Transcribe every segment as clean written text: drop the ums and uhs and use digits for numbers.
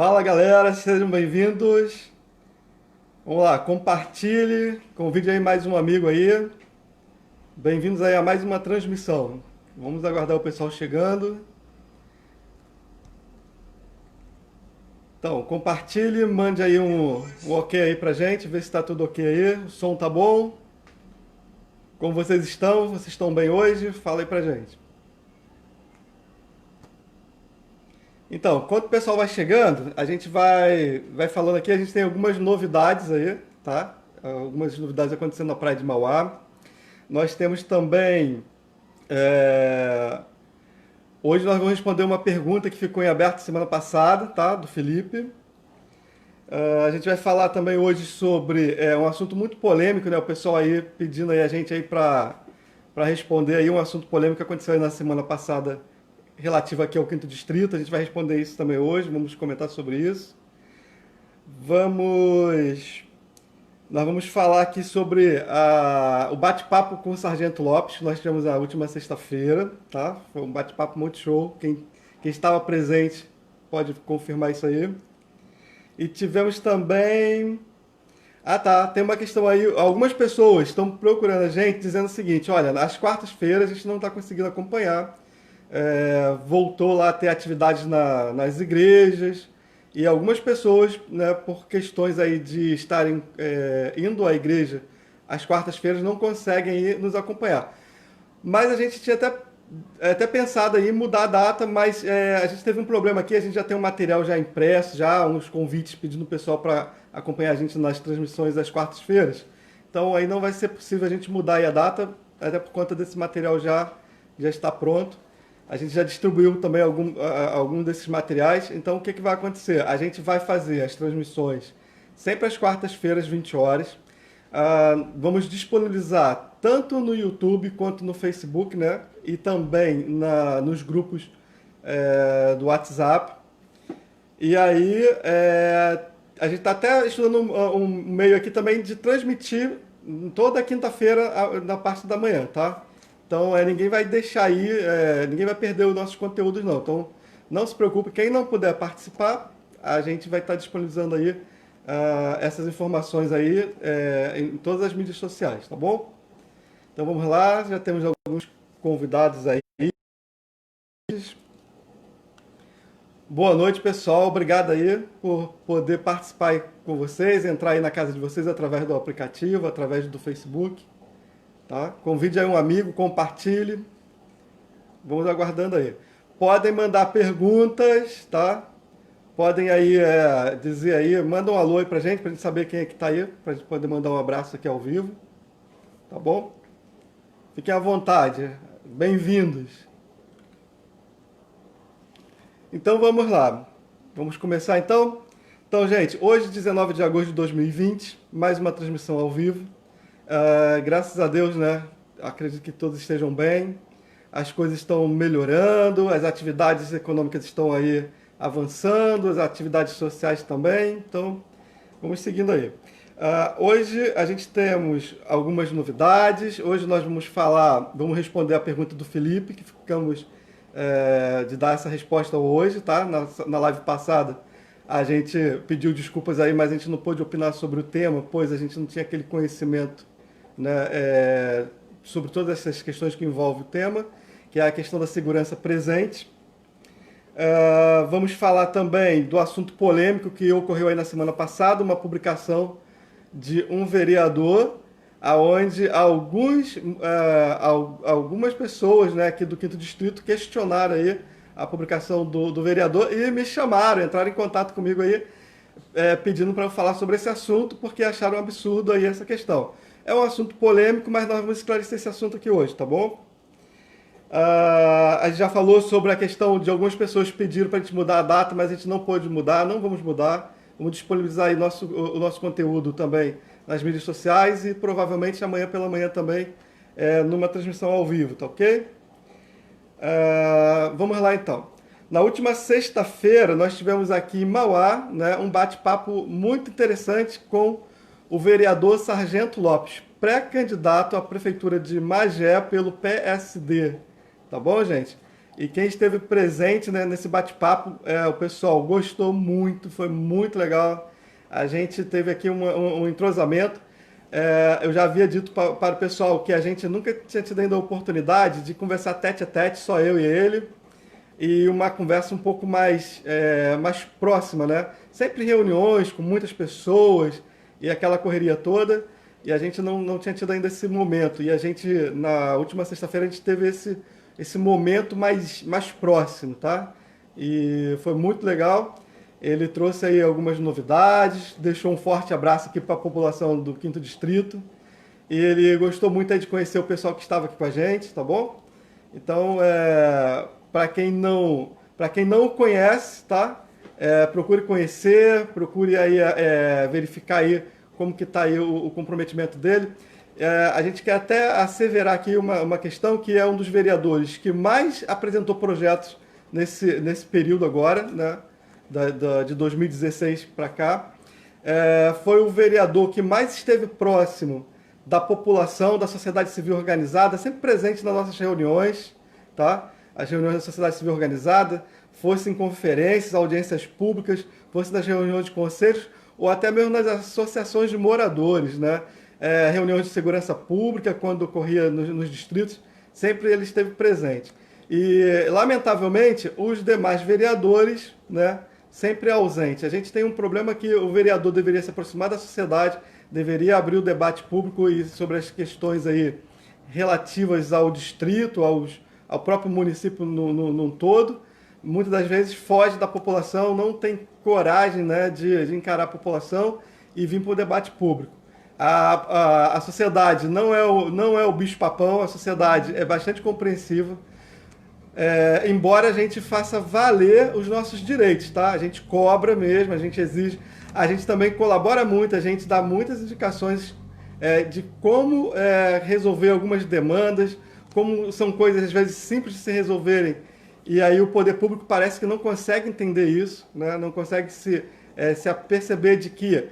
Fala galera, sejam bem-vindos. Vamos lá, compartilhe, convide aí mais um amigo aí. Bem-vindos aí a mais uma transmissão. Vamos aguardar o pessoal chegando. Então, compartilhe, mande aí um ok aí pra gente, ver se tá tudo ok aí. O som tá bom? Como vocês estão? Vocês estão bem hoje? Fala aí pra gente. Então, enquanto o pessoal vai chegando, a gente vai falando aqui, a gente tem algumas novidades aí, tá? Algumas novidades acontecendo na Praia de Mauá. Nós temos também. é, Hoje nós vamos responder uma pergunta que ficou em aberto semana passada, tá? Do Felipe. A gente vai falar também hoje sobre um assunto muito polêmico, né? O pessoal aí pedindo aí a gente aí para responder aí um assunto polêmico que aconteceu aí na semana passada relativo aqui ao Quinto Distrito. A gente vai responder isso também hoje, vamos comentar sobre isso. Vamos Nós vamos falar aqui sobre o bate-papo com o Sargento Lopes, que nós tivemos na última sexta-feira, tá? Foi um bate-papo muito show. Quem estava presente pode confirmar isso aí. E tivemos também. Ah, tá. Tem uma questão aí. Algumas pessoas estão procurando a gente dizendo o seguinte: olha, nas quartas-feiras a gente não está conseguindo acompanhar. Voltou lá a ter atividades nas igrejas. E algumas pessoas, né, por questões aí de estarem indo à igreja às quartas-feiras, não conseguem ir nos acompanhar. Mas a gente tinha até pensado em mudar a data, mas a gente teve um problema aqui, a gente já tem um material já impresso, já uns convites pedindo o pessoal para acompanhar a gente nas transmissões das quartas-feiras. Então aí não vai ser possível a gente mudar aí a data, até por conta desse material já está pronto. A gente já distribuiu também algum desses materiais. Então, o que vai acontecer? A gente vai fazer as transmissões sempre às quartas-feiras, 20 horas. Vamos disponibilizar tanto no YouTube quanto no Facebook, né? E também nos grupos do WhatsApp. E aí, a gente está até estudando um meio aqui também de transmitir toda quinta-feira na parte da manhã, tá? Então, ninguém vai deixar aí, ninguém vai perder os nossos conteúdos, não. Então, não se preocupe, quem não puder participar, a gente vai estar disponibilizando aí essas informações aí em todas as mídias sociais, tá bom? Então, vamos lá, já temos alguns convidados aí. Boa noite, pessoal. Obrigado aí por poder participar aí com vocês, entrar aí na casa de vocês através do aplicativo, através do Facebook, tá? Convide aí um amigo, compartilhe. Vamos aguardando aí. Podem mandar perguntas, tá? Podem aí dizer aí, manda um alô aí pra gente saber quem é que tá aí, pra gente poder mandar um abraço aqui ao vivo, tá bom? Fiquem à vontade, bem-vindos. Então vamos lá, vamos começar então? Então, gente, hoje, 19 de agosto de 2020, mais uma transmissão ao vivo. Graças a Deus, né? Acredito que todos estejam bem. As coisas estão melhorando, as atividades econômicas estão aí avançando, as atividades sociais também. Então, vamos seguindo aí. Hoje a gente temos algumas novidades. Hoje nós vamos responder a pergunta do Felipe, que ficamos de dar essa resposta hoje, tá? Na live passada a gente pediu desculpas aí, mas a gente não pôde opinar sobre o tema, pois a gente não tinha aquele conhecimento, né, sobre todas essas questões que envolvem o tema, que é a questão da segurança presente. Vamos falar também do assunto polêmico que ocorreu aí na semana passada, uma publicação de um vereador, aonde algumas pessoas, né, aqui do Quinto Distrito questionaram aí a publicação do vereador e me chamaram, entraram em contato comigo aí, pedindo para eu falar sobre esse assunto, porque acharam um absurdo aí essa questão. É um assunto polêmico, mas nós vamos esclarecer esse assunto aqui hoje, tá bom? A gente já falou sobre a questão de algumas pessoas pediram para a gente mudar a data, mas a gente não pôde mudar, não vamos mudar. Vamos disponibilizar aí o nosso conteúdo também nas mídias sociais e provavelmente amanhã pela manhã também numa transmissão ao vivo, tá ok? Vamos lá então. Na última sexta-feira nós tivemos aqui em Mauá, né, um bate-papo muito interessante com o vereador Sargento Lopes, pré-candidato à prefeitura de Magé pelo PSD. Tá bom, gente? E quem esteve presente, né, nesse bate-papo, o pessoal gostou muito, foi muito legal. A gente teve aqui um entrosamento. Eu já havia dito para o pessoal que a gente nunca tinha tido ainda a oportunidade de conversar tete a tete, só eu e ele, e uma conversa um pouco mais próxima, né? Sempre reuniões com muitas pessoas e aquela correria toda, e a gente não tinha tido ainda esse momento. E a gente, na última sexta-feira, a gente teve esse momento mais próximo, tá? E foi muito legal. Ele trouxe aí algumas novidades, deixou um forte abraço aqui para a população do Quinto Distrito. E ele gostou muito aí de conhecer o pessoal que estava aqui com a gente, tá bom? Então, para quem não o conhece, tá? Procure conhecer, procure aí verificar aí como que está aí o comprometimento dele. A gente quer até asseverar aqui uma questão, que é um dos vereadores que mais apresentou projetos nesse período agora, né? De 2016 para cá. Foi o vereador que mais esteve próximo da população, da sociedade civil organizada, sempre presente nas nossas reuniões, tá? As reuniões da sociedade civil organizada, fosse em conferências, audiências públicas, fosse nas reuniões de conselhos, ou até mesmo nas associações de moradores, né? Reuniões de segurança pública, quando ocorria nos distritos, sempre ele esteve presente. E, lamentavelmente, os demais vereadores, né, sempre ausentes. A gente tem um problema que o vereador deveria se aproximar da sociedade, deveria abrir o debate público sobre as questões aí relativas ao distrito, ao próprio município num todo. Muitas das vezes foge da população, não tem coragem, né, de encarar a população e vir para o debate público. A sociedade não é o bicho-papão, a sociedade é bastante compreensiva. Embora a gente faça valer os nossos direitos, tá? A gente cobra mesmo, a gente exige, a gente também colabora muito, a gente dá muitas indicações de como resolver algumas demandas, como são coisas às vezes simples de se resolverem, e aí o poder público parece que não consegue entender isso, né? Não consegue se aperceber de que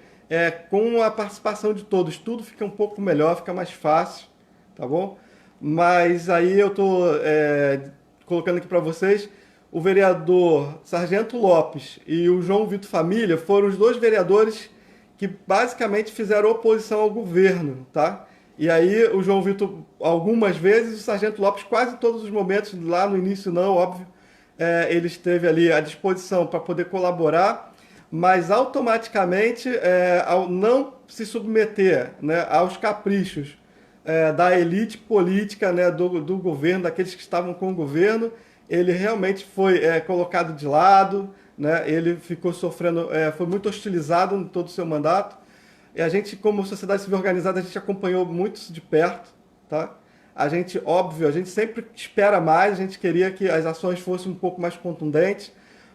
com a participação de todos tudo fica um pouco melhor, fica mais fácil, tá bom? Mas aí eu tô colocando aqui para vocês, o vereador Sargento Lopes e o João Vitor Família foram os dois vereadores que basicamente fizeram oposição ao governo, tá? E aí o João Vitor algumas vezes, o Sargento Lopes quase todos os momentos, lá no início não, óbvio, ele esteve ali à disposição para poder colaborar, mas automaticamente, ao não se submeter, né, aos caprichos da elite política, né, do governo, daqueles que estavam com o governo, ele realmente foi colocado de lado, né, ele ficou sofrendo, foi muito hostilizado em todo o seu mandato. E a gente, como sociedade civil organizada, a gente acompanhou muito isso de perto, tá? A gente, óbvio, a gente sempre espera mais, a gente queria que as ações fossem um pouco mais contundentes,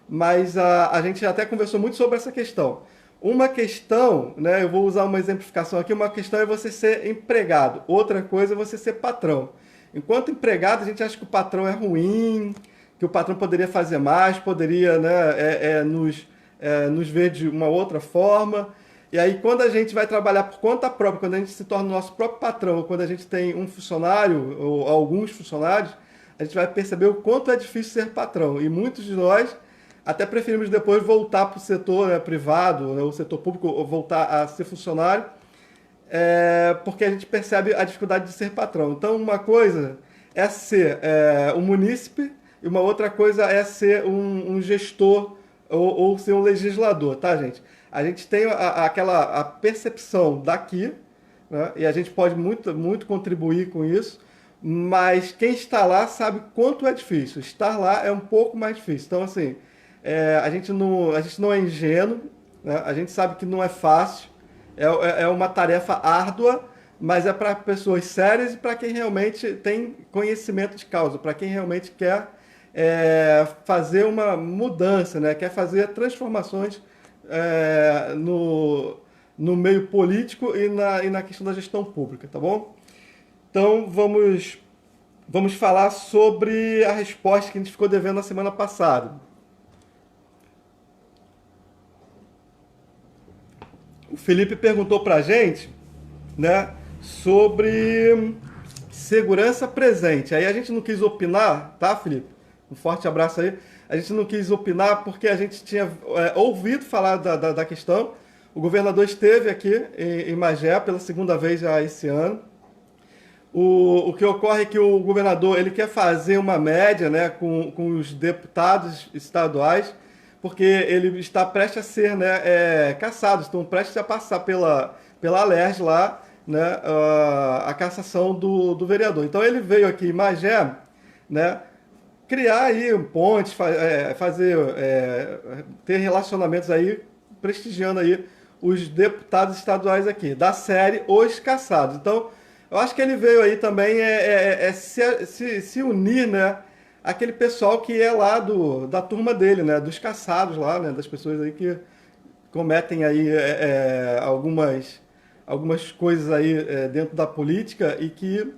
mas a gente até conversou muito sobre essa questão. Uma questão, né, eu vou usar uma exemplificação aqui, uma questão é você ser empregado, outra coisa é você ser patrão. Enquanto empregado, a gente acha que o patrão é ruim, que o patrão poderia fazer mais, poderia, né, nos ver de uma outra forma. E aí, quando a gente vai trabalhar por conta própria, quando a gente se torna o nosso próprio patrão, ou quando a gente tem um funcionário, ou alguns funcionários, a gente vai perceber o quanto é difícil ser patrão. E muitos de nós até preferimos depois voltar para o setor, né, privado, né, o setor público, ou voltar a ser funcionário, porque a gente percebe a dificuldade de ser patrão. Então, uma coisa é ser um munícipe e uma outra coisa é ser um gestor ou ser um legislador, tá, gente? A gente tem a percepção daqui, né, e a gente pode muito, muito contribuir com isso, mas quem está lá sabe quanto é difícil. Estar lá é um pouco mais difícil. Então, assim, a gente não é ingênuo, né? A gente sabe que não é fácil, é uma tarefa árdua, mas é para pessoas sérias e para quem realmente tem conhecimento de causa, para quem realmente quer fazer uma mudança, né? Quer fazer transformações no meio político e na questão da gestão pública, tá bom? Então vamos falar sobre a resposta que a gente ficou devendo na semana passada. O Felipe perguntou para a gente, né, sobre segurança presente. Aí a gente não quis opinar, tá, Felipe? Um forte abraço aí. A gente não quis opinar porque a gente tinha ouvido falar da questão. O governador esteve aqui em Magé pela segunda vez já esse ano. O que ocorre é que o governador ele quer fazer uma média, né, com os deputados estaduais, porque ele está prestes a ser, né, cassado, estão prestes a passar pela Alerj lá, né, a cassação do vereador. Então ele veio aqui em Magé, né, criar aí pontes, fazer, ter relacionamentos aí, prestigiando aí os deputados estaduais aqui, da série Os Cassados. Então, eu acho que ele veio aí também se unir, né, aquele pessoal que é lá da turma dele, né, dos caçados lá, né, das pessoas aí que cometem aí algumas coisas aí dentro da política e que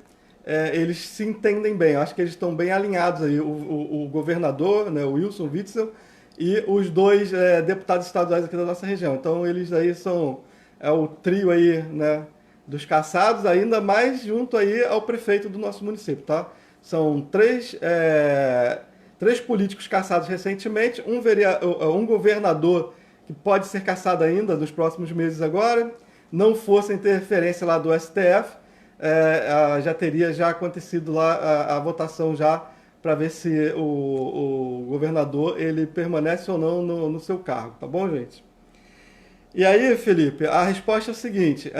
eles se entendem bem. Eu acho que eles estão bem alinhados aí, o governador, né, o Wilson Witzel, e os dois deputados estaduais aqui da nossa região. Então eles aí são o trio aí, né, dos caçados, ainda mais junto aí ao prefeito do nosso município, tá? São três políticos caçados recentemente, um governador que pode ser caçado ainda nos próximos meses agora, não fosse a interferência lá do STF, já teria já acontecido lá a votação já para ver se o governador ele permanece ou não no seu cargo, tá bom, gente? E aí, Felipe, a resposta é o seguinte: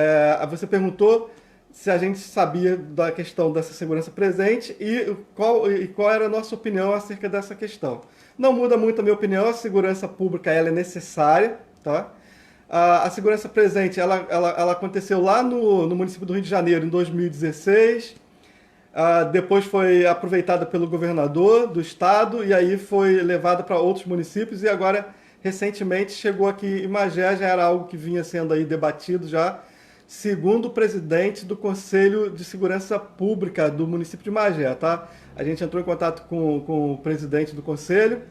você perguntou se a gente sabia da questão dessa segurança presente e qual era a nossa opinião acerca dessa questão. Não muda muito a minha opinião, a segurança pública ela é necessária, tá? A segurança presente ela aconteceu lá no município do Rio de Janeiro em 2016, depois foi aproveitada pelo governador do estado e aí foi levada para outros municípios e agora recentemente chegou aqui em Magé, já era algo que vinha sendo aí debatido já, segundo o presidente do Conselho de Segurança Pública do município de Magé, tá? A gente entrou em contato com o presidente do conselho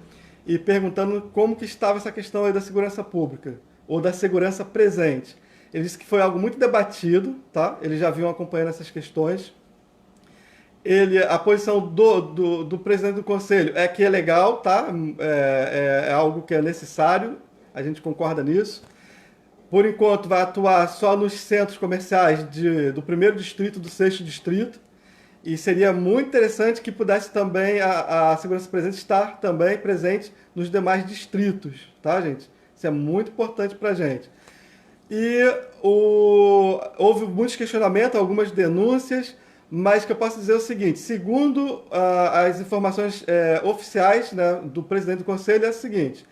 e perguntando como que estava essa questão aí da segurança pública, ou da segurança presente. Ele disse que foi algo muito debatido, tá? Eles já vinham acompanhando essas questões. A posição do presidente do conselho é que é legal, tá? É algo que é necessário, a gente concorda nisso. Por enquanto vai atuar só nos centros comerciais do primeiro distrito, do sexto distrito, e seria muito interessante que pudesse também a segurança presente estar também presente nos demais distritos, tá, gente? Isso é muito importante para a gente. E houve muitos questionamentos, algumas denúncias, mas que eu posso dizer o seguinte: segundo as informações oficiais, né, do presidente do conselho, é o seguinte: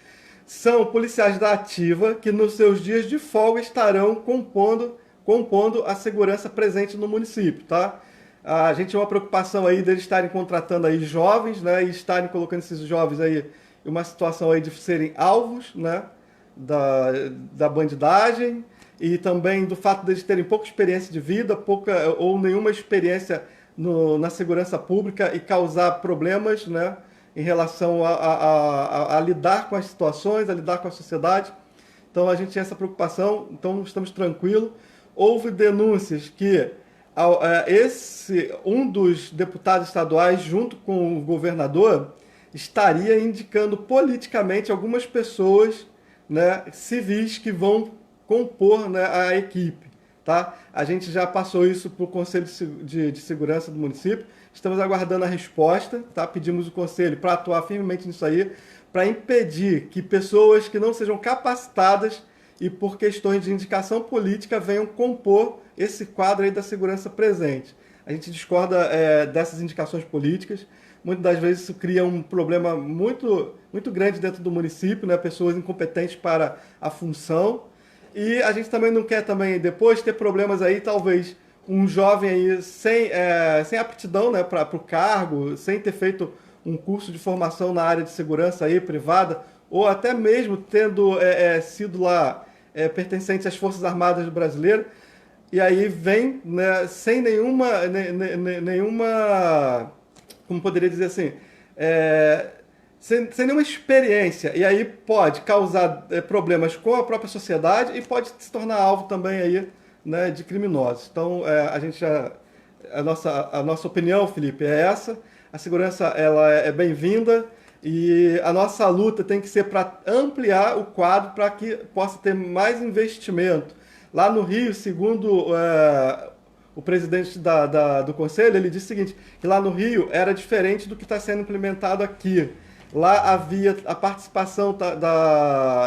são policiais da ativa que nos seus dias de folga estarão compondo a segurança presente no município, tá? A gente tem uma preocupação aí deles estarem contratando aí jovens, né, e estarem colocando esses jovens aí em uma situação aí de serem alvos, né, da bandidagem, e também do fato deles terem pouca experiência de vida, pouca ou nenhuma experiência na segurança pública e causar problemas, né, em relação a lidar com as situações, a lidar com a sociedade. Então a gente tinha essa preocupação, então estamos tranquilos. Houve denúncias que um dos deputados estaduais, junto com o governador, estaria indicando politicamente algumas pessoas, né, civis que vão compor, né, a equipe, tá? A gente já passou isso para o Conselho de Segurança do município, estamos aguardando a resposta, tá? Pedimos o Conselho para atuar firmemente nisso aí, para impedir que pessoas que não sejam capacitadas e por questões de indicação política venham compor esse quadro aí da segurança presente. A gente discorda dessas indicações políticas. Muitas das vezes isso cria um problema muito, muito grande dentro do município, né? Pessoas incompetentes para a função. E a gente também não quer também depois ter problemas aí, talvez um jovem aí sem aptidão, né, para o cargo, sem ter feito um curso de formação na área de segurança aí, privada, ou até mesmo tendo sido lá pertencente às Forças Armadas brasileiras, e aí vem, né, sem nenhuma, como poderia dizer assim, sem nenhuma experiência, e aí pode causar problemas com a própria sociedade e pode se tornar alvo também aí, né, de criminosos. Então, a nossa opinião, Felipe, é essa. a segurança ela é bem-vinda e a nossa luta tem que ser para ampliar o quadro para que possa ter mais investimento. Lá no Rio, segundo o presidente do conselho, ele disse o seguinte, que lá no Rio era diferente do que está sendo implementado aqui. Lá havia a participação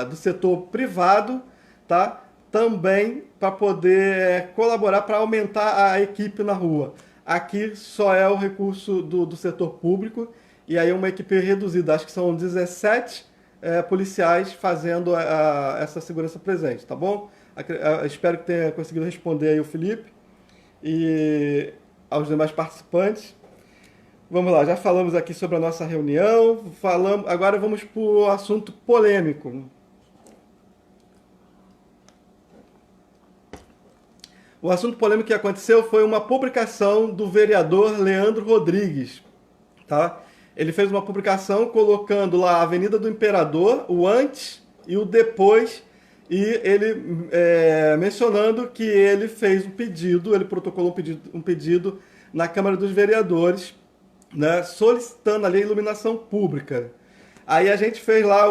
do setor privado, tá? Também para poder colaborar para aumentar a equipe na rua. Aqui só é o recurso do setor público e aí uma equipe reduzida. Acho que são 17 policiais fazendo essa segurança presente, tá bom? Espero que tenha conseguido responder aí o Felipe e aos demais participantes. Vamos lá, já falamos aqui sobre a nossa reunião, agora vamos para o assunto polêmico. O assunto polêmico que aconteceu foi uma publicação do vereador Leandro Rodrigues, tá? Ele fez uma publicação colocando lá a Avenida do Imperador, o antes e o depois, e ele mencionando que ele fez um pedido, ele protocolou um pedido na Câmara dos Vereadores, né, solicitando ali a iluminação pública. Aí a gente fez lá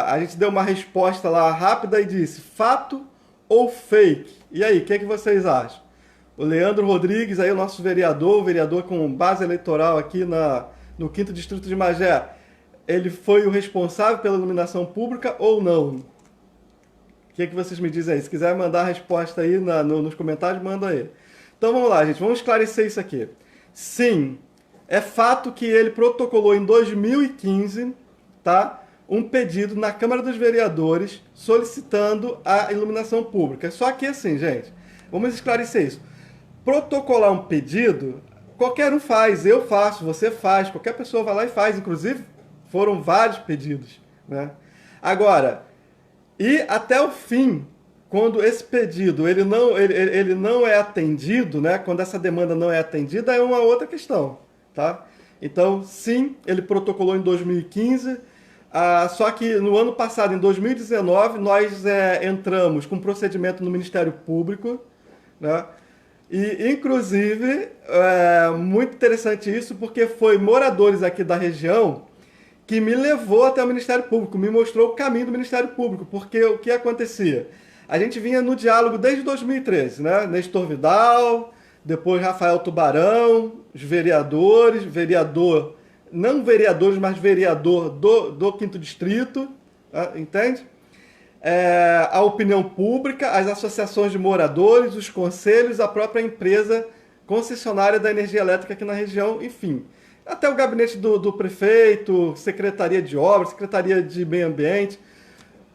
a gente deu uma resposta lá rápida e disse, fato ou fake? E aí, o que vocês acham? O Leandro Rodrigues, aí o nosso vereador com base eleitoral aqui no 5º Distrito de Magé, ele foi o responsável pela iluminação pública ou não? O que vocês me dizem aí? Se quiser mandar a resposta aí nos comentários, manda aí. Então vamos lá, gente, vamos esclarecer isso aqui. Sim, é fato que ele protocolou em 2015, tá? Um pedido na Câmara dos Vereadores solicitando a iluminação pública. Só que assim, gente, vamos esclarecer isso. Protocolar um pedido, qualquer um faz, eu faço, você faz, qualquer pessoa vai lá e faz. Inclusive, foram vários pedidos, né? Agora, e até o fim, quando esse pedido ele não é atendido, né? Quando essa demanda não é atendida, é uma outra questão, tá? Então, sim, ele protocolou em 2015, só que no ano passado, em 2019, nós entramos com um procedimento no Ministério Público, né? E, inclusive, muito interessante isso, porque foi moradores aqui da região que me levou até o Ministério Público, me mostrou o caminho do Ministério Público, porque o que acontecia? A gente vinha no diálogo desde 2013, né? Nestor Vidal, depois Rafael Tubarão, os vereadores, não vereadores, mas vereador do 5º Distrito, entende? A opinião pública, as associações de moradores, os conselhos, a própria empresa concessionária da energia elétrica aqui na região, enfim. Até o gabinete do prefeito, Secretaria de Obras, Secretaria de Meio Ambiente,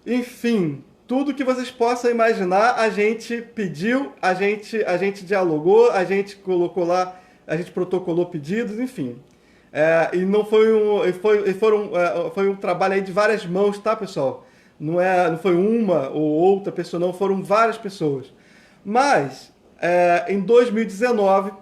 enfim, tudo que vocês possam imaginar, a gente pediu, a gente dialogou, a gente colocou lá, a gente protocolou pedidos, enfim. E não foi um trabalho aí de várias mãos, tá, pessoal? Não foi uma ou outra pessoa, não, foram várias pessoas. Mas, em 2019,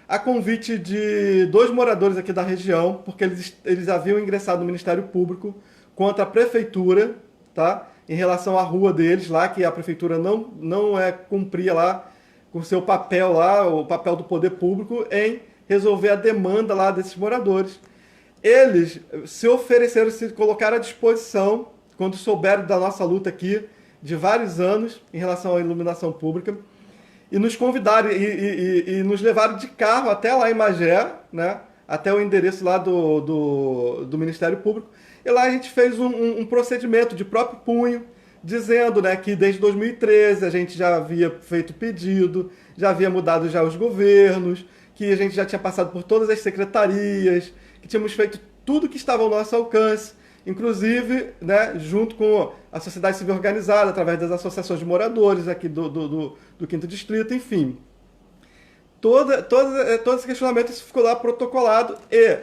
a convite de 2 moradores aqui da região, porque eles haviam ingressado no Ministério Público contra a prefeitura, tá? Em relação à rua deles lá, que a prefeitura não cumpria lá com o seu papel lá, o papel do poder público, em resolver a demanda lá desses moradores. Eles se ofereceram, se colocaram à disposição, quando souberam da nossa luta aqui, de vários anos, em relação à iluminação pública, e nos convidaram e nos levaram de carro até lá em Magé, né? Até o endereço lá do Ministério Público. E lá a gente fez um procedimento de próprio punho, dizendo, né, que desde 2013 a gente já havia feito pedido, já havia mudado já os governos, que a gente já tinha passado por todas as secretarias, que tínhamos feito tudo que estava ao nosso alcance, inclusive, né, junto com a sociedade civil organizada, através das associações de moradores aqui do 5º Distrito, enfim. Todo esse questionamento, isso ficou lá protocolado e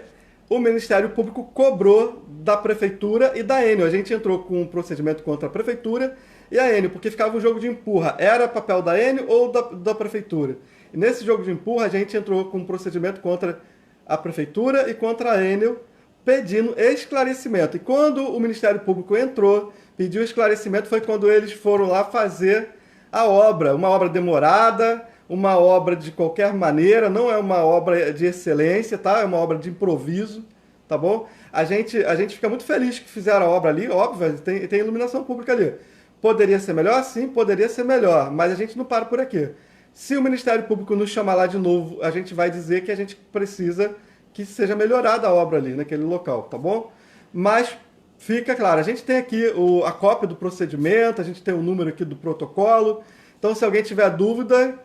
o Ministério Público cobrou da Prefeitura e da Enel. A gente entrou com um procedimento contra a Prefeitura e a Enel, porque ficava um jogo de empurra. Era papel da Enel ou da Prefeitura? E nesse jogo de empurra, a gente entrou com um procedimento contra a Prefeitura e contra a Enel, pedindo esclarecimento. E quando o Ministério Público entrou, pediu esclarecimento, foi quando eles foram lá fazer a obra. Uma obra demorada, uma obra de qualquer maneira, não é uma obra de excelência, tá? É uma obra de improviso. tá bom? A gente fica muito feliz que fizeram a obra ali, óbvio, tem iluminação pública ali. Poderia ser melhor? Sim, poderia ser melhor, mas a gente não para por aqui. Se o Ministério Público nos chamar lá de novo, a gente vai dizer que a gente precisa que seja melhorada a obra ali, naquele local, tá bom? Mas fica claro, a gente tem aqui a cópia do procedimento, a gente tem o número aqui do protocolo, então se alguém tiver dúvida,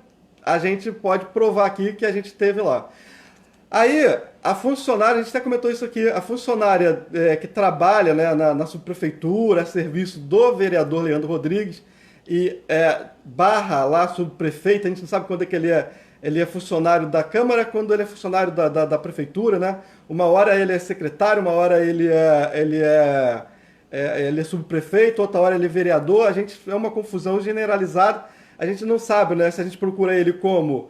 a gente pode provar aqui que a gente esteve lá. Aí, a funcionária, a gente até comentou isso aqui, a funcionária que trabalha, né, na subprefeitura, a serviço do vereador Leandro Rodrigues, e barra lá subprefeito, a gente não sabe quando é que ele é funcionário da Câmara, quando ele é funcionário da prefeitura, né? Uma hora ele é secretário, uma hora ele é subprefeito, outra hora ele é vereador, é uma confusão generalizada, a gente não sabe, né, se a gente procura ele como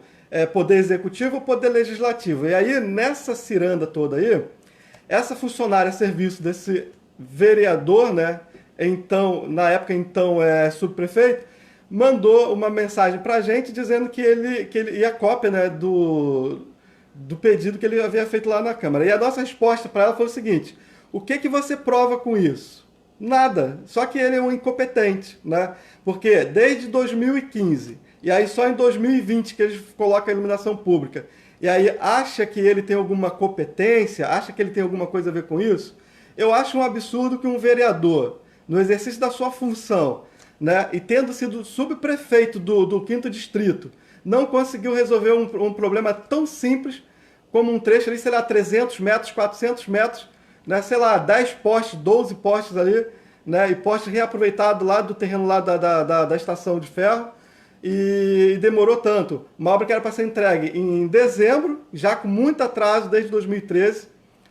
poder executivo ou poder legislativo. E aí, nessa ciranda toda aí, essa funcionária a serviço desse vereador, né, então, na época, subprefeito, mandou uma mensagem pra gente dizendo que ele e a cópia, né, do pedido que ele havia feito lá na Câmara. E a nossa resposta para ela foi o seguinte: o que você prova com isso? Nada. Só que ele é um incompetente, né? Porque desde 2015, e aí só em 2020 que ele coloca a iluminação pública, e aí acha que ele tem alguma competência, acha que ele tem alguma coisa a ver com isso, eu acho um absurdo que um vereador, no exercício da sua função, né, e tendo sido subprefeito do 5º Distrito, não conseguiu resolver um problema tão simples como um trecho ali, sei lá, 300 metros, 400 metros, né, sei lá, 10 postes, 12 postes ali, né, e postes reaproveitados lá do terreno lá da estação de ferro, e demorou tanto. Uma obra que era para ser entregue em dezembro, já com muito atraso desde 2013,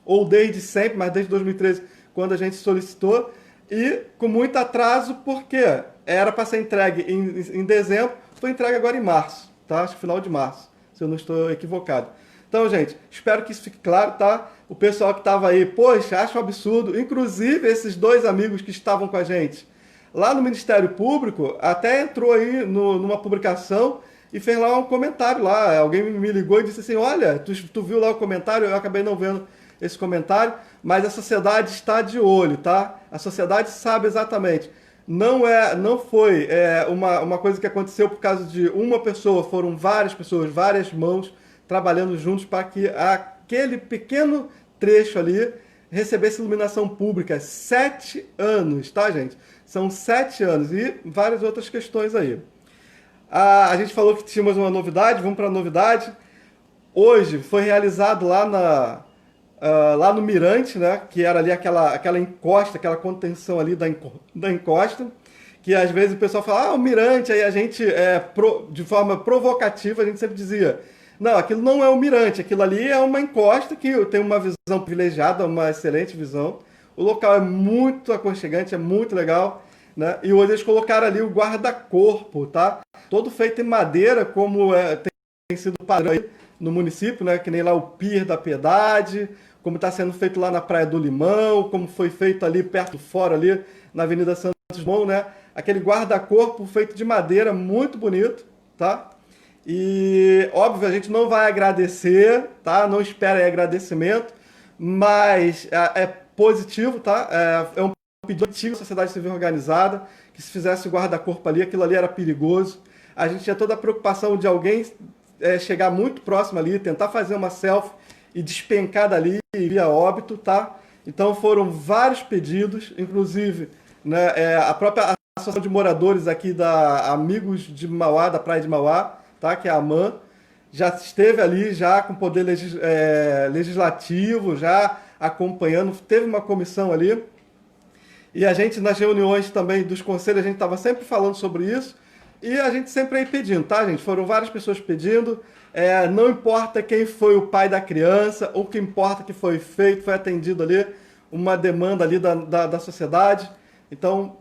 ou desde sempre, mas desde 2013, quando a gente solicitou, e com muito atraso porque era para ser entregue em dezembro, foi entregue agora em março, tá? Acho que final de março, se eu não estou equivocado. Então, gente, espero que isso fique claro, tá? O pessoal que estava aí, poxa, acho um absurdo. Inclusive, esses dois amigos que estavam com a gente lá no Ministério Público, até entrou aí numa publicação e fez lá um comentário lá. Alguém me ligou e disse assim, olha, tu viu lá o comentário? Eu acabei não vendo esse comentário, mas a sociedade está de olho, tá? A sociedade sabe exatamente. Não foi uma coisa que aconteceu por causa de uma pessoa, foram várias pessoas, várias mãos trabalhando juntos para que aquele pequeno trecho ali recebesse iluminação pública. 7 anos, tá, gente? São 7 anos e várias outras questões aí. A gente falou que tínhamos uma novidade, vamos para a novidade. Hoje foi realizado lá no Mirante, né, que era ali aquela encosta, aquela contenção ali da encosta, que às vezes o pessoal fala, o Mirante, aí a gente, de forma provocativa, a gente sempre dizia, não, aquilo não é o Mirante, aquilo ali é uma encosta que tem uma visão privilegiada, uma excelente visão, o local é muito aconchegante, é muito legal, né, e hoje eles colocaram ali o guarda-corpo, tá, todo feito em madeira, como tem sido padrão aí no município, né, que nem lá o Pier da Piedade, como está sendo feito lá na Praia do Limão, como foi feito ali perto fora, ali na Avenida Santos Dumont, né? Aquele guarda-corpo feito de madeira, muito bonito, tá? E, óbvio, a gente não vai agradecer, tá? Não espera aí agradecimento, mas é positivo, tá? É um pedido antigo da sociedade civil organizada, que se fizesse o guarda-corpo ali, aquilo ali era perigoso. A gente tinha toda a preocupação de alguém chegar muito próximo ali, tentar fazer uma selfie e despencar dali e vir a óbito, tá? Então foram vários pedidos, inclusive, né, a própria Associação de Moradores aqui da Amigos de Mauá, da Praia de Mauá, tá? Que é a AMAN, já esteve ali já com poder legislativo, já acompanhando, teve uma comissão ali, e a gente nas reuniões também dos conselhos, a gente estava sempre falando sobre isso, e a gente sempre aí pedindo, tá, gente? Foram várias pessoas pedindo, não importa quem foi o pai da criança, o que importa que foi feito, foi atendido ali uma demanda ali da sociedade. Então,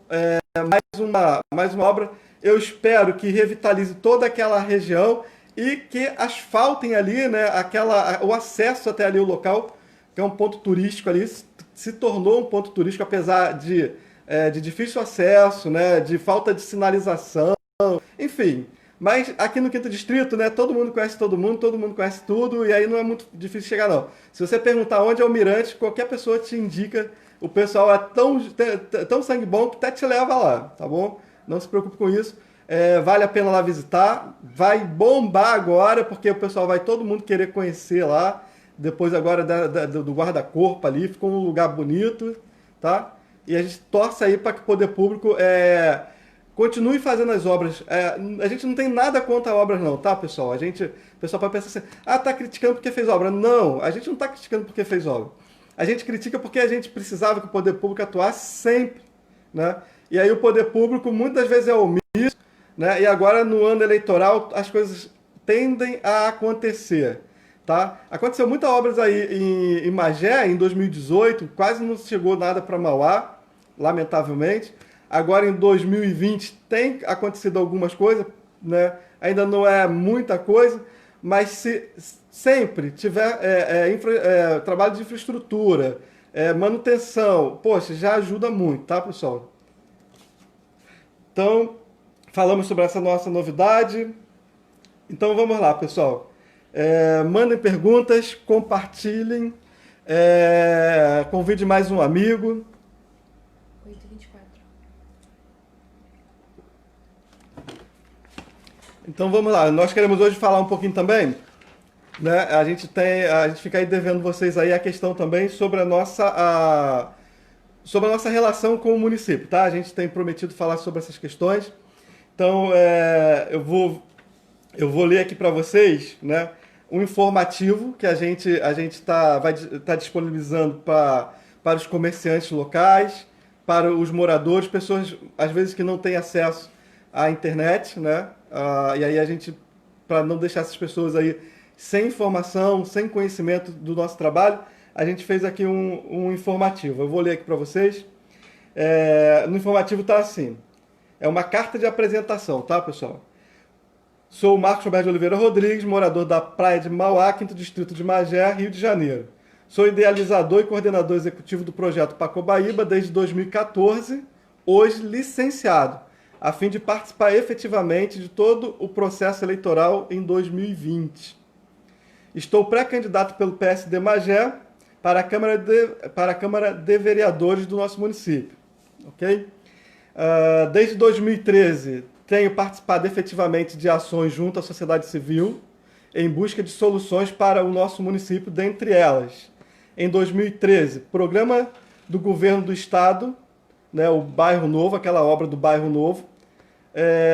mais uma obra. Eu espero que revitalize toda aquela região e que asfaltem ali, né, o acesso até ali o local, que é um ponto turístico ali, se tornou um ponto turístico, apesar de difícil acesso, né, de falta de sinalização, enfim. Mas aqui no Quinto Distrito, né, todo mundo conhece tudo, e aí não é muito difícil chegar, não. Se você perguntar onde é o Mirante, qualquer pessoa te indica. O pessoal é tão sangue bom que até te leva lá, tá bom? Não se preocupe com isso. Vale a pena lá visitar. Vai bombar agora, porque o pessoal vai todo mundo querer conhecer lá. Depois agora do guarda-corpo ali, ficou um lugar bonito, tá? E a gente torce aí para que o poder público continue fazendo as obras. A gente não tem nada contra obras não, tá, pessoal? O pessoal pode pensar assim, tá criticando porque fez obra. Não, a gente não tá criticando porque fez obra. A gente critica porque a gente precisava que o poder público atuasse sempre, né? E aí o poder público muitas vezes é omisso, né? E agora no ano eleitoral as coisas tendem a acontecer, tá? Aconteceu muitas obras aí em Magé em 2018, quase não chegou nada para Mauá, lamentavelmente. Agora em 2020 tem acontecido algumas coisas, né? Ainda não é muita coisa, mas se sempre tiver trabalho de infraestrutura, manutenção, poxa, já ajuda muito, tá, pessoal? Então, falamos sobre essa nossa novidade. Então vamos lá, pessoal. Mandem perguntas, compartilhem, convide mais um amigo. 8h24. Então vamos lá. Nós queremos hoje falar um pouquinho também, né? A gente fica aí devendo vocês aí a questão também sobre a nossa relação com o município, tá? A gente tem prometido falar sobre essas questões. Então, eu vou ler aqui para vocês, né, um informativo que a gente vai estar disponibilizando para os comerciantes locais, para os moradores, pessoas às vezes que não têm acesso à internet, né? E aí a gente, para não deixar essas pessoas aí sem informação, sem conhecimento do nosso trabalho, a gente fez aqui um informativo. Eu vou ler aqui para vocês. No informativo está assim. É uma carta de apresentação, tá, pessoal? Sou o Marcos Roberto de Oliveira Rodrigues, morador da Praia de Mauá, 5º Distrito de Magé, Rio de Janeiro. Sou idealizador e coordenador executivo do projeto Pacobaíba desde 2014, hoje licenciado, a fim de participar efetivamente de todo o processo eleitoral em 2020. Estou pré-candidato pelo PSD Magé para a Câmara de Vereadores do nosso município. Ok? Desde 2013, tenho participado efetivamente de ações junto à sociedade civil em busca de soluções para o nosso município, dentre elas, em 2013, programa do governo do estado, né, o Bairro Novo, aquela obra do Bairro Novo,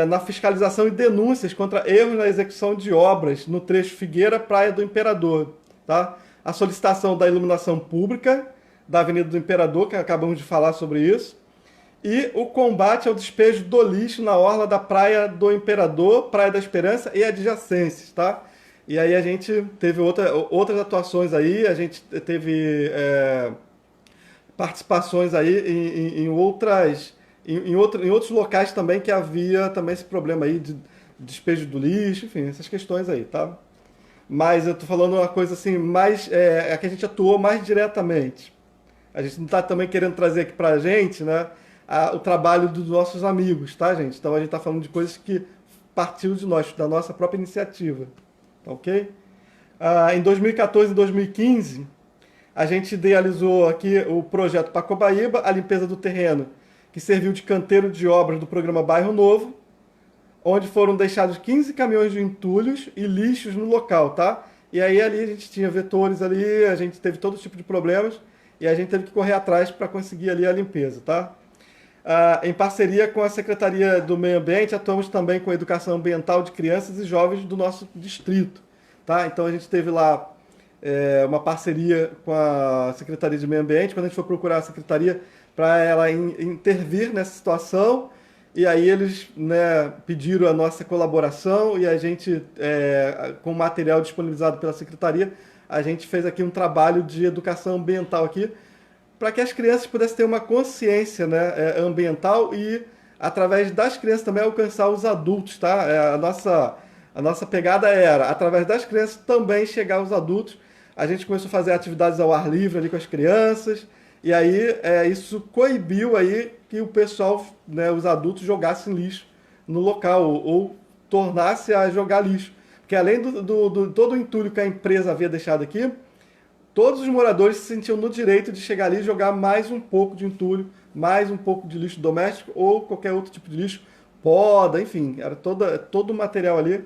na fiscalização e denúncias contra erros na execução de obras no trecho Figueira-Praia do Imperador. Tá? A solicitação da iluminação pública da Avenida do Imperador, que acabamos de falar sobre isso, e o combate ao despejo do lixo na orla da Praia do Imperador, Praia da Esperança e adjacências, tá? E aí a gente teve outras atuações aí, a gente teve participações aí em outros locais também que havia também esse problema aí de despejo do lixo, enfim, essas questões aí, tá? Mas eu tô falando uma coisa assim, mais que a gente atuou mais diretamente. A gente não está também querendo trazer aqui pra gente, né, o trabalho dos nossos amigos, tá, gente? Então a gente está falando de coisas que partiu de nós, da nossa própria iniciativa, tá ok? Em 2014 e 2015, a gente idealizou aqui o projeto Pacobaíba, a limpeza do terreno, que serviu de canteiro de obras do programa Bairro Novo, onde foram deixados 15 caminhões de entulhos e lixos no local, tá? E aí ali a gente tinha vetores ali, a gente teve todo tipo de problemas e a gente teve que correr atrás para conseguir ali a limpeza, tá? Em parceria com a Secretaria do Meio Ambiente, atuamos também com a educação ambiental de crianças e jovens do nosso distrito, tá? Então a gente teve lá uma parceria com a Secretaria de Meio Ambiente, quando a gente foi procurar a Secretaria para ela intervir nessa situação, e aí eles, né, pediram a nossa colaboração e a gente, com o material disponibilizado pela Secretaria, a gente fez aqui um trabalho de educação ambiental aqui, para que as crianças pudessem ter uma consciência, né, ambiental e, através das crianças, também alcançar os adultos, tá? A nossa pegada era, através das crianças, também chegar aos adultos. A gente começou a fazer atividades ao ar livre ali com as crianças, e aí isso coibiu aí que o pessoal, né, os adultos, jogassem lixo no local, ou tornasse a jogar lixo. Porque além todo o entulho que a empresa havia deixado aqui, todos os moradores se sentiam no direito de chegar ali e jogar mais um pouco de entulho, mais um pouco de lixo doméstico ou qualquer outro tipo de lixo, poda, enfim, era todo o material ali,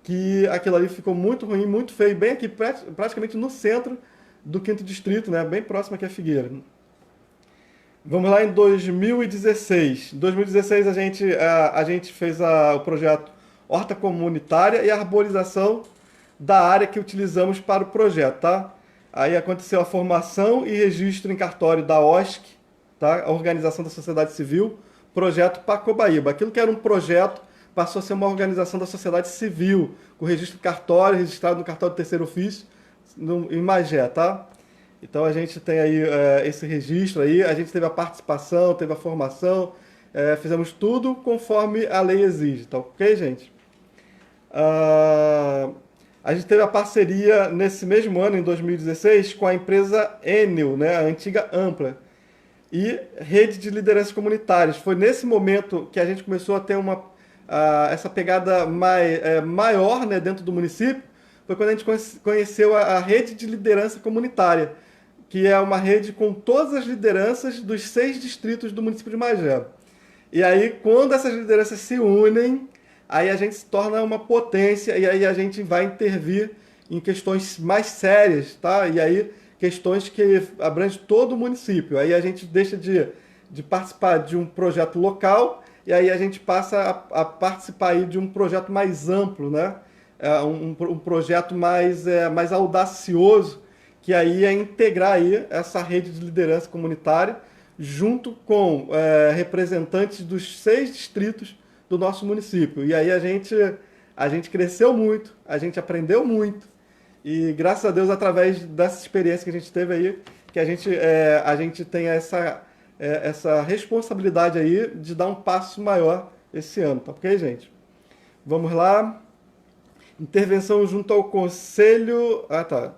que aquilo ali ficou muito ruim, muito feio, bem aqui, praticamente no centro do Quinto Distrito, né, bem próximo aqui à Figueira. Vamos lá em 2016. Em 2016 a gente fez o projeto Horta Comunitária e a arborização da área que utilizamos para o projeto, tá? Aí aconteceu a formação e registro em cartório da OSC, tá? A Organização da Sociedade Civil, projeto Pacobaíba. Aquilo que era um projeto passou a ser uma organização da sociedade civil, com registro em cartório, registrado no cartório do terceiro ofício, em Magé, tá? Então a gente tem aí esse registro aí, a gente teve a participação, teve a formação, fizemos tudo conforme a lei exige, tá ok, gente? A gente teve a parceria nesse mesmo ano, em 2016, com a empresa Enel, né, a antiga Ampla, e Rede de Lideranças Comunitárias. Foi nesse momento que a gente começou a ter essa pegada maior, né, dentro do município, foi quando a gente conheceu a Rede de Liderança Comunitária, que é uma rede com todas as lideranças dos 6 distritos do município de Magé. E aí, quando essas lideranças se unem, aí a gente se torna uma potência e aí a gente vai intervir em questões mais sérias, tá? E aí, questões que abrangem todo o município. Aí a gente deixa de participar de um projeto local e aí a gente passa a participar aí de um projeto mais amplo, né? Um projeto mais audacioso, que aí é integrar aí essa rede de liderança comunitária junto com representantes dos 6 distritos do nosso município. E aí a gente cresceu muito, a gente aprendeu muito e graças a Deus, através dessa experiência que a gente teve aí, que a gente tem essa responsabilidade aí de dar um passo maior esse ano, tá ok, gente? Vamos lá. Intervenção junto ao Conselho... Ah, tá.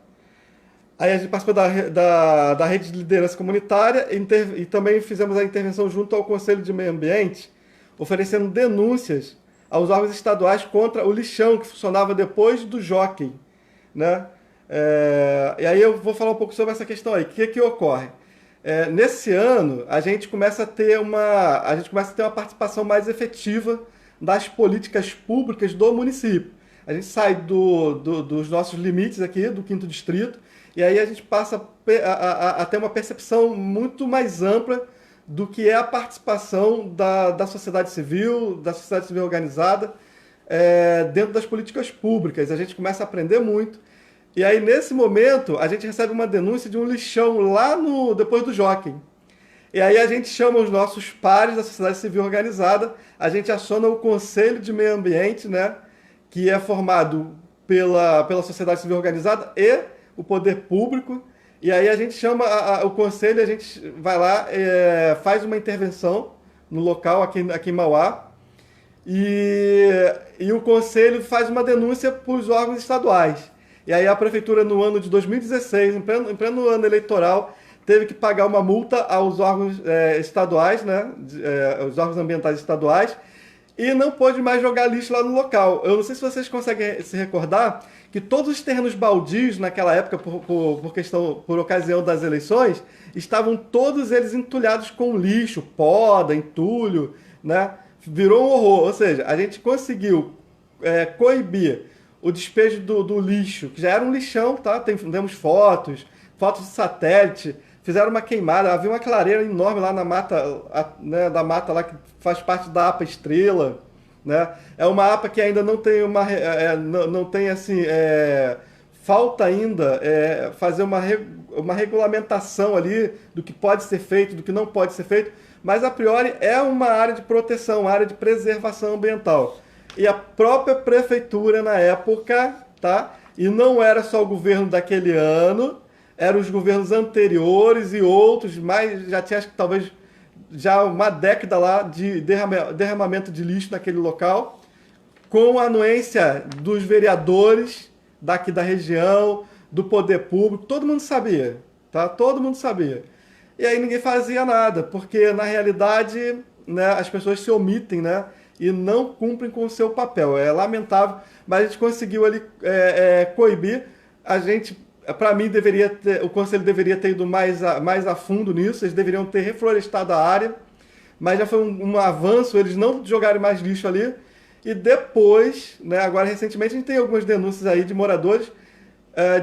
Aí a gente participou da rede de liderança comunitária e também fizemos a intervenção junto ao Conselho de Meio Ambiente, oferecendo denúncias aos órgãos estaduais contra o lixão que funcionava depois do jockey, né? E aí eu vou falar um pouco sobre essa questão aí. O que ocorre? Nesse ano, a gente começa a ter uma participação mais efetiva das políticas públicas do município. A gente sai dos nossos limites aqui, do Quinto Distrito, e aí a gente passa a ter uma percepção muito mais ampla do que é a participação da sociedade civil organizada, dentro das políticas públicas. A gente começa a aprender muito. E aí, nesse momento, a gente recebe uma denúncia de um lixão lá depois do Jockey. E aí a gente chama os nossos pares da sociedade civil organizada, a gente aciona o Conselho de Meio Ambiente, né, que é formado pela sociedade civil organizada e o poder público, e aí a gente chama o conselho, a gente vai lá, faz uma intervenção no local aqui em Mauá, e o conselho faz uma denúncia para os órgãos estaduais. E aí a prefeitura, no ano de 2016, em pleno ano eleitoral, teve que pagar uma multa aos órgãos estaduais, né, os órgãos ambientais estaduais, e não pôde mais jogar lixo lá no local. Eu não sei se vocês conseguem se recordar que todos os terrenos baldios naquela época, por ocasião das eleições, estavam todos eles entulhados com lixo, poda, entulho, né? Virou um horror. Ou seja, a gente conseguiu coibir o despejo do lixo, que já era um lixão, tá? Temos fotos de satélite, fizeram uma queimada, havia uma clareira enorme lá na mata, né, da mata lá que faz parte da APA Estrela, né? É uma APA que ainda não tem não tem assim, falta ainda fazer uma regulamentação ali do que pode ser feito, do que não pode ser feito, mas a priori é uma área de proteção, uma área de preservação ambiental. E a própria prefeitura na época, tá? E não era só o governo daquele ano, eram os governos anteriores e outros, mas já tinha, acho que talvez já uma década lá de derramamento de lixo naquele local, com a anuência dos vereadores daqui da região, do poder público, todo mundo sabia, tá? Todo mundo sabia. E aí ninguém fazia nada, porque na realidade, né, as pessoas se omitem, né? e não cumprem com o seu papel. É lamentável, mas a gente conseguiu ali coibir. A gente, para mim, o conselho deveria ter ido mais a fundo nisso, eles deveriam ter reflorestado a área, mas já foi um avanço, eles não jogarem mais lixo ali. E depois, né, agora recentemente, a gente tem algumas denúncias aí de moradores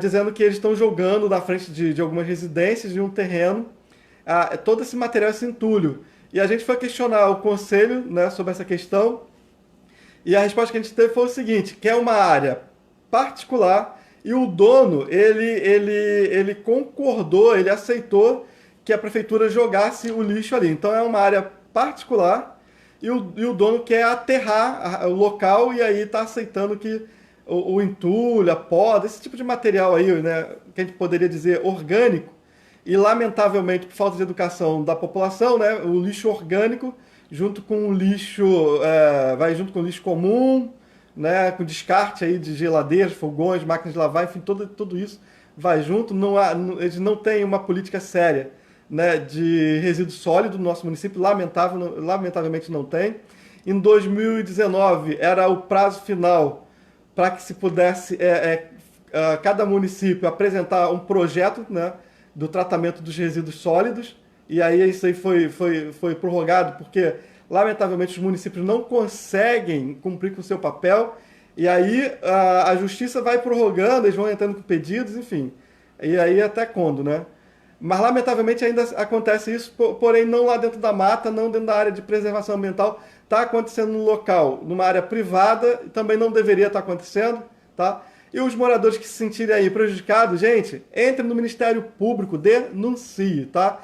dizendo que eles estão jogando na frente de algumas residências, de um terreno, todo esse material, esse entulho. E a gente foi questionar o conselho, né, sobre essa questão, e a resposta que a gente teve foi o seguinte, que é uma área particular, e o dono, ele concordou, ele aceitou que a prefeitura jogasse o lixo ali. Então é uma área particular, e o dono quer aterrar o local, e aí está aceitando que o entulho, a poda, esse tipo de material aí, né, que a gente poderia dizer orgânico, e lamentavelmente por falta de educação da população, né, o lixo orgânico junto com o lixo, vai junto com o lixo comum, né, com descarte aí de geladeiras, fogões, máquinas de lavar, enfim, tudo isso vai junto. Eles não têm uma política séria, né, de resíduo sólido no nosso município, lamentavelmente não tem. Em 2019 era o prazo final para que se pudesse cada município apresentar um projeto, né, do tratamento dos resíduos sólidos, e aí isso aí foi prorrogado, porque lamentavelmente os municípios não conseguem cumprir com o seu papel, e aí a justiça vai prorrogando, eles vão entrando com pedidos, enfim, e aí até quando, né? Mas lamentavelmente ainda acontece isso, porém não lá dentro da mata, não dentro da área de preservação ambiental, está acontecendo no local, numa área privada, também não deveria estar acontecendo, tá? E os moradores que se sentirem aí prejudicados, gente, entre no Ministério Público, denuncie, tá?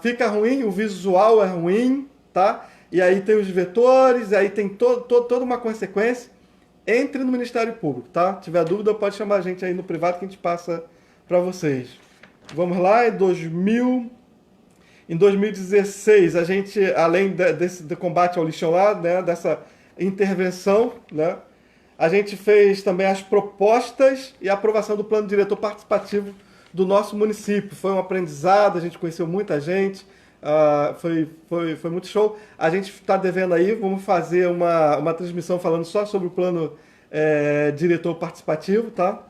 Fica ruim, o visual é ruim, tá? E aí tem os vetores, aí tem toda uma consequência. Entre no Ministério Público, tá? Se tiver dúvida, pode chamar a gente aí no privado que a gente passa para vocês. Vamos lá, em 2016, a gente, além desse combate ao lixão lá, né, dessa intervenção, né, a gente fez também as propostas e a aprovação do plano diretor participativo do nosso município. Foi um aprendizado, a gente conheceu muita gente, foi muito show. A gente está devendo aí, vamos fazer uma transmissão falando só sobre o plano diretor participativo, tá?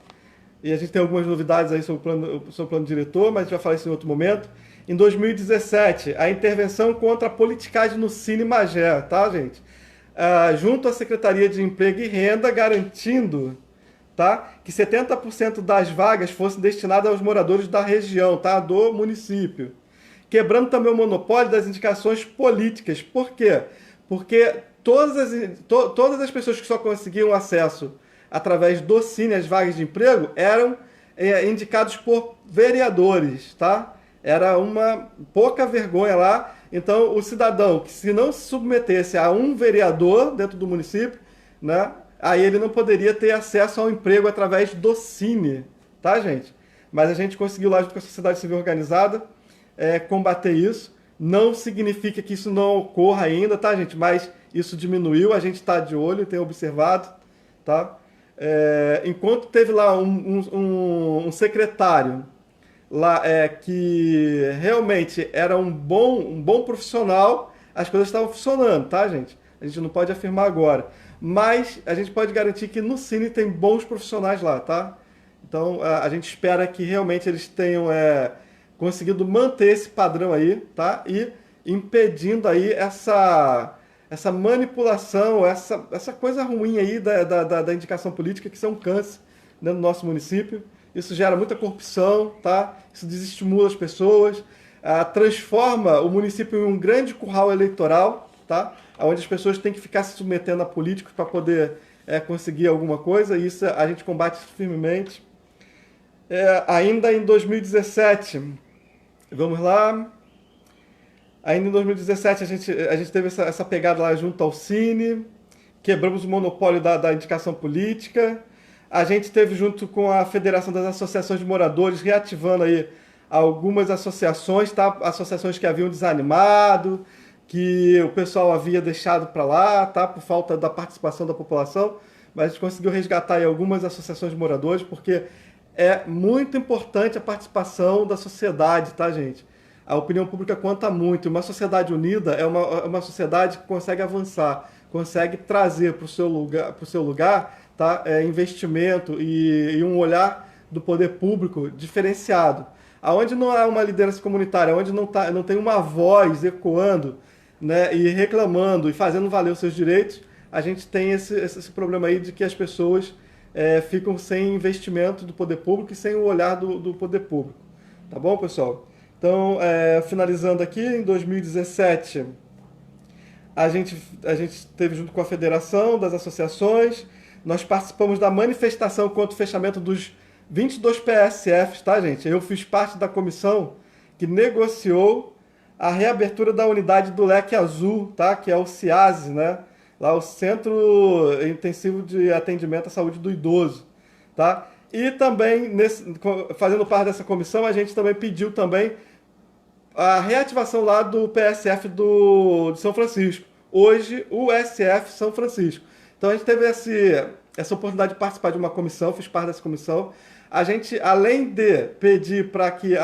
E a gente tem algumas novidades aí sobre o plano diretor, mas a gente vai falar isso em outro momento. Em 2017, a intervenção contra a politicagem no Cine Magé, tá, gente? Junto à Secretaria de Emprego e Renda, garantindo, tá, que 70% das vagas fossem destinadas aos moradores da região, tá, do município. Quebrando também o monopólio das indicações políticas. Por quê? Porque todas as pessoas que só conseguiam acesso através do Cine às vagas de emprego eram indicados por vereadores, tá? Era uma pouca vergonha lá. Então, o cidadão que se não se submetesse a um vereador dentro do município, né, aí ele não poderia ter acesso ao emprego através do Cine, tá, gente? Mas a gente conseguiu lá, junto com a sociedade civil organizada, combater isso. Não significa que isso não ocorra ainda, tá, gente? Mas isso diminuiu, a gente está de olho, tem observado, tá? Enquanto teve lá um secretário lá, que realmente era um bom profissional, as coisas estavam funcionando, tá, gente? A gente não pode afirmar agora. Mas a gente pode garantir que no Cine tem bons profissionais lá, tá? Então a gente espera que realmente eles tenham conseguido manter esse padrão aí, tá? E impedindo aí essa manipulação, essa coisa ruim aí da indicação política, que isso é um câncer dentro do nosso município. Isso gera muita corrupção, tá? Isso desestimula as pessoas, transforma o município em um grande curral eleitoral, tá? Onde as pessoas têm que ficar se submetendo a políticos para poder conseguir alguma coisa, e isso a gente combate firmemente. Ainda em 2017, vamos lá. Ainda em 2017 a gente teve essa pegada lá junto ao Cine, quebramos o monopólio da indicação política. A gente teve junto com a Federação das Associações de Moradores, reativando aí algumas associações, tá? Associações que haviam desanimado, que o pessoal havia deixado para lá, tá? Por falta da participação da população, mas a gente conseguiu resgatar aí algumas associações de moradores, porque é muito importante a participação da sociedade, tá, gente? A opinião pública conta muito. Uma sociedade unida é uma sociedade que consegue avançar. consegue trazer para o seu lugar, tá? Investimento e um olhar do poder público diferenciado. Aonde não há uma liderança comunitária, onde não tem uma voz ecoando, né, e reclamando e fazendo valer os seus direitos, a gente tem esse problema aí de que as pessoas ficam sem investimento do poder público e sem o olhar do poder público. Tá bom, pessoal? Então, finalizando aqui, em 2017, a gente teve junto com a Federação das Associações, nós participamos da manifestação contra o fechamento dos 22 PSFs, tá, gente? Eu fiz parte da comissão que negociou a reabertura da unidade do Leque Azul, tá? Que é o CIASE, né? Lá o Centro Intensivo de Atendimento à Saúde do Idoso, tá? E também, fazendo parte dessa comissão, a gente também pediu também a reativação lá do PSF de São Francisco. Hoje, o SF São Francisco. Então, a gente teve essa oportunidade de participar de uma comissão, fiz parte dessa comissão. A gente, além de pedir para que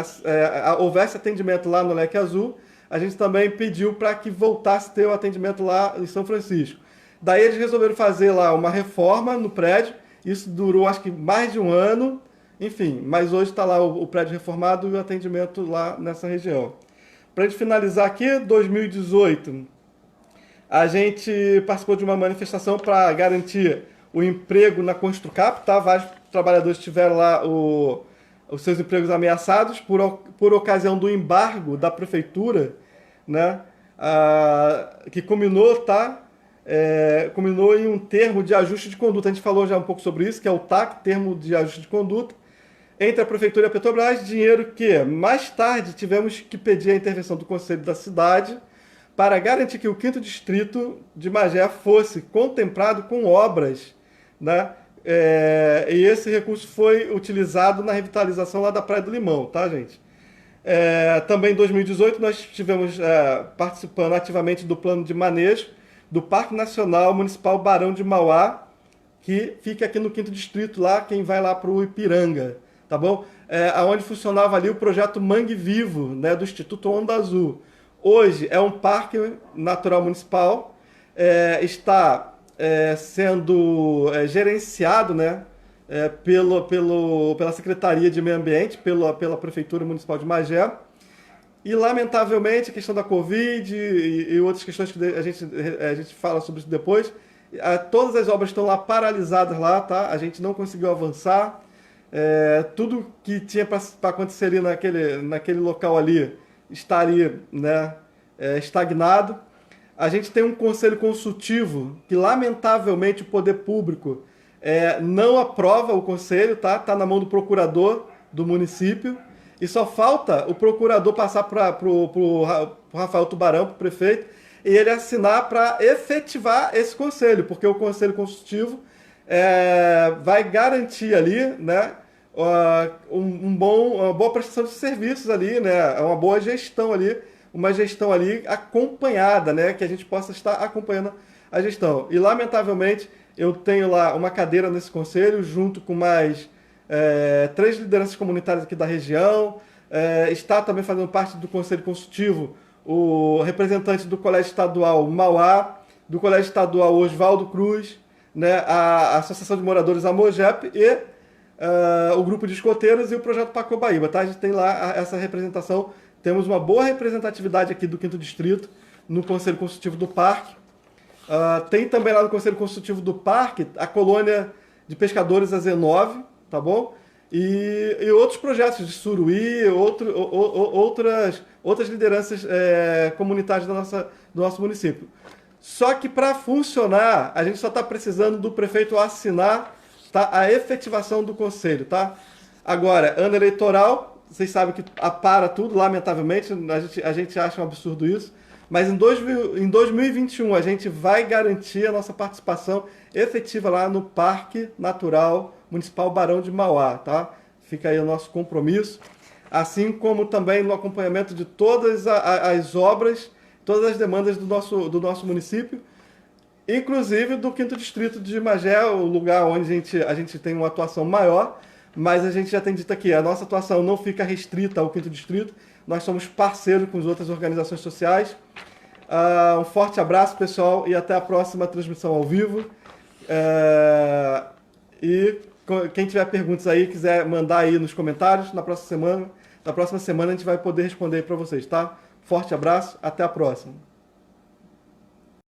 houvesse atendimento lá no Leque Azul, a gente também pediu para que voltasse a ter o atendimento lá em São Francisco. Daí eles resolveram fazer lá uma reforma no prédio, isso durou acho que mais de um ano, enfim, mas hoje está lá o prédio reformado e o atendimento lá nessa região. Para a gente finalizar aqui, 2018, a gente participou de uma manifestação para garantir o emprego na Construcap, tá? Vários trabalhadores tiveram lá os seus empregos ameaçados por ocasião do embargo da prefeitura, né? Que culminou, tá? Culminou em um termo de ajuste de conduta. A gente falou já um pouco sobre isso, que é o TAC, termo de ajuste de conduta, entre a prefeitura e a Petrobras, dinheiro que mais tarde tivemos que pedir a intervenção do Conselho da Cidade para garantir que o 5º Distrito de Magé fosse contemplado com obras, né? E esse recurso foi utilizado na revitalização lá da Praia do Limão, tá, gente? Também em 2018 nós estivemos participando ativamente do plano de manejo do Parque Nacional Municipal Barão de Mauá, que fica aqui no 5º Distrito, lá, quem vai lá para o Ipiranga, tá bom? Onde funcionava ali o projeto Mangue Vivo, né, do Instituto Onda Azul. Hoje é um parque natural municipal, está sendo gerenciado, né, pela Secretaria de Meio Ambiente, pela Prefeitura Municipal de Magé. E, lamentavelmente, a questão da Covid e outras questões que a gente fala sobre isso depois, todas as obras estão lá paralisadas lá, tá? A gente não conseguiu avançar. Tudo que tinha para acontecer ali naquele local ali estaria, né, estagnado. A gente tem um conselho consultivo que, lamentavelmente, o poder público não aprova o conselho, tá? Está na mão do procurador do município. E só falta o procurador passar para o Rafael Tubarão, para o prefeito, e ele assinar para efetivar esse conselho, porque o conselho consultivo vai garantir ali, né, uma boa prestação de serviços ali, né, uma boa gestão ali, uma gestão ali acompanhada, né, que a gente possa estar acompanhando a gestão. E, lamentavelmente, eu tenho lá uma cadeira nesse conselho, junto com mais 3 lideranças comunitárias aqui da região. Está também fazendo parte do Conselho Consultivo o representante do Colégio Estadual Mauá, do Colégio Estadual Oswaldo Cruz, né, a Associação de Moradores Amogep e o Grupo de Escoteiros e o Projeto Pacobaíba. Tá? A gente tem lá essa representação. Temos uma boa representatividade aqui do 5º Distrito no Conselho Consultivo do Parque. Tem também lá no Conselho Consultivo do Parque a colônia de pescadores a Z9, tá bom? E outros projetos de Suruí, outras lideranças comunitárias do nosso município. Só que para funcionar, a gente só está precisando do prefeito assinar, tá, a efetivação do conselho, tá? Agora, ano eleitoral, vocês sabem que para tudo, lamentavelmente, a gente acha um absurdo isso, mas em 2021 a gente vai garantir a nossa participação efetiva lá no Parque Natural Municipal Barão de Mauá, tá? Fica aí o nosso compromisso, assim como também no acompanhamento de todas as obras, todas as demandas do nosso município, inclusive do 5º Distrito de Magé, o lugar onde a gente tem uma atuação maior, mas a gente já tem dito aqui, a nossa atuação não fica restrita ao 5º Distrito, nós somos parceiros com as outras organizações sociais. Um forte abraço, pessoal, e até a próxima transmissão ao vivo. E quem tiver perguntas aí, quiser mandar aí nos comentários, na próxima semana a gente vai poder responder para vocês, tá? Forte abraço, até a próxima.